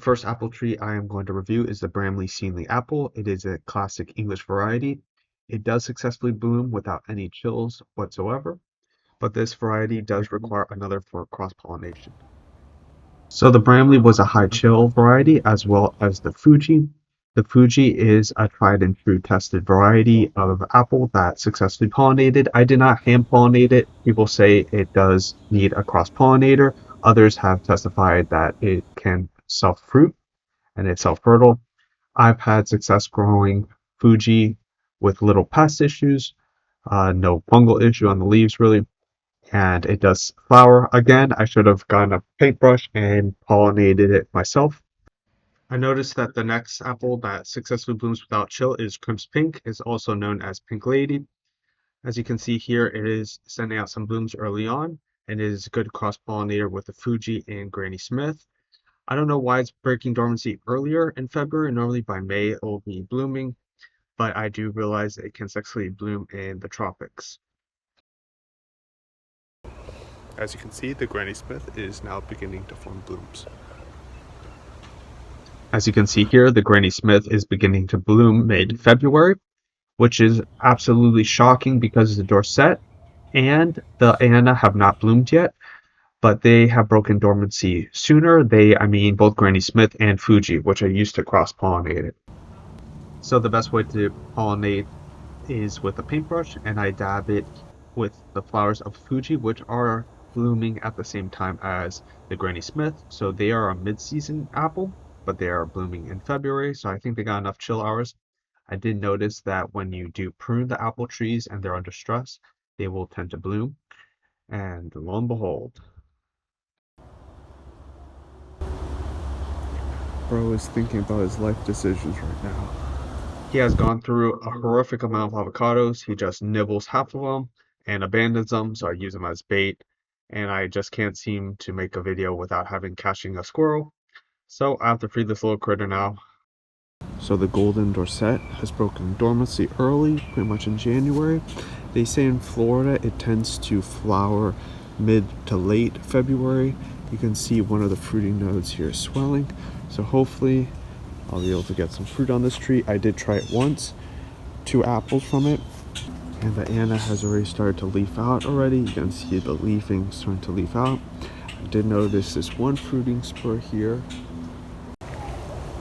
first apple tree I am going to review is the Bramley Seedling apple. It is a classic English variety. It does successfully bloom without any chills whatsoever, but this variety does require another for cross-pollination. So the Bramley was a high chill variety as well as the Fuji. The Fuji is a tried and true tested variety of apple that successfully pollinated. I did not hand pollinate it. People say it does need a cross pollinator. Others have testified that it can self fruit and it's self fertile. I've had success growing Fuji with little pest issues, no fungal issue on the leaves really, and it does flower. Again, I should have gotten a paintbrush and pollinated it myself. I noticed that the next apple that successfully blooms without chill is Crimson Pink. It's also known as Pink Lady. As you can see here, it is sending out some blooms early on, and it is a good cross-pollinator with the Fuji and Granny Smith. I don't know why it's breaking dormancy earlier in February. Normally by May it will be blooming, but I do realize it can successfully bloom in the tropics. As you can see, the Granny Smith is now beginning to form blooms. As you can see here, the Granny Smith is beginning to bloom mid-February, which is absolutely shocking because the Dorset and the Anna have not bloomed yet, but they have broken dormancy sooner. I mean both Granny Smith and Fuji, which I used to cross-pollinate it. So the best way to pollinate is with a paintbrush, and I dab it with the flowers of Fuji, which are blooming at the same time as the Granny Smith. So they are a mid-season apple, but they are blooming in February, so I think they got enough chill hours. I did notice that when you do prune the apple trees and they're under stress, they will tend to bloom. And lo and behold. Bro is thinking about his life decisions right now. He has gone through a horrific amount of avocados. He just nibbles half of them and abandons them, so I use them as bait. And I just can't seem to make a video without catching a squirrel. So I have to feed this little critter now. So the golden Dorset has broken dormancy early, pretty much in January. They say in Florida it tends to flower mid to late February. You can see one of the fruiting nodes here swelling. So hopefully I'll be able to get some fruit on this tree. I did try it once, 2 apples from it. And the Anna has already started to leaf out already. You can see the leafing starting to leaf out. I did notice this one fruiting spur here.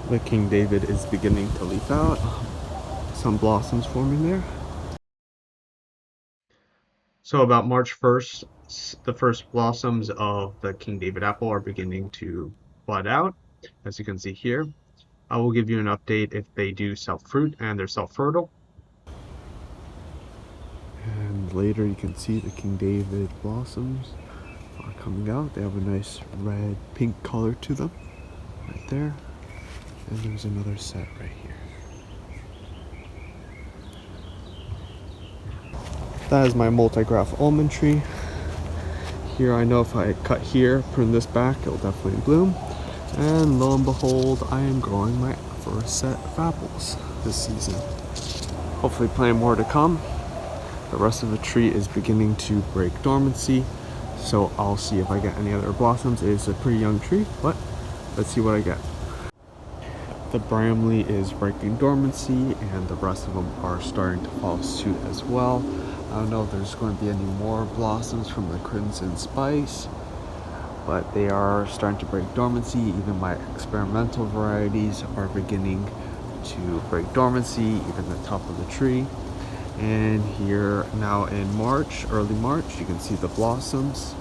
The King David is beginning to leaf out. Some blossoms forming there. So about March 1st, the first blossoms of the King David apple are beginning to bud out, as you can see here. I will give you an update if they do self-fruit and they're self-fertile. And later you can see the King David blossoms are coming out. They have a nice red pink color to them right there. And there's another set right here. That is my multi-graft almond tree. Here I know if I cut here, prune this back, it'll definitely bloom. And lo and behold, I am growing my first set of apples this season. Hopefully plenty more to come. The rest of the tree is beginning to break dormancy, so I'll see if I get any other blossoms. It is a pretty young tree, but let's see what I get. The Bramley is breaking dormancy, and the rest of them are starting to follow suit as well. I don't know if there's going to be any more blossoms from the Crimson Spice, but they are starting to break dormancy. Even my experimental varieties are beginning to break dormancy, even the top of the tree. And here now in March, early March, you can see the blossoms.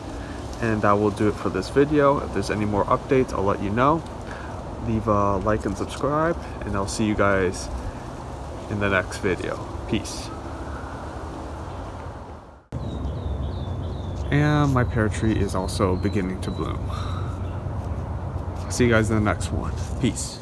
And that will do it for this video. If there's any more updates, I'll let you know. Leave a like and subscribe, and I'll see you guys in the next video. Peace. And my pear tree is also beginning to bloom. See you guys in the next one. Peace.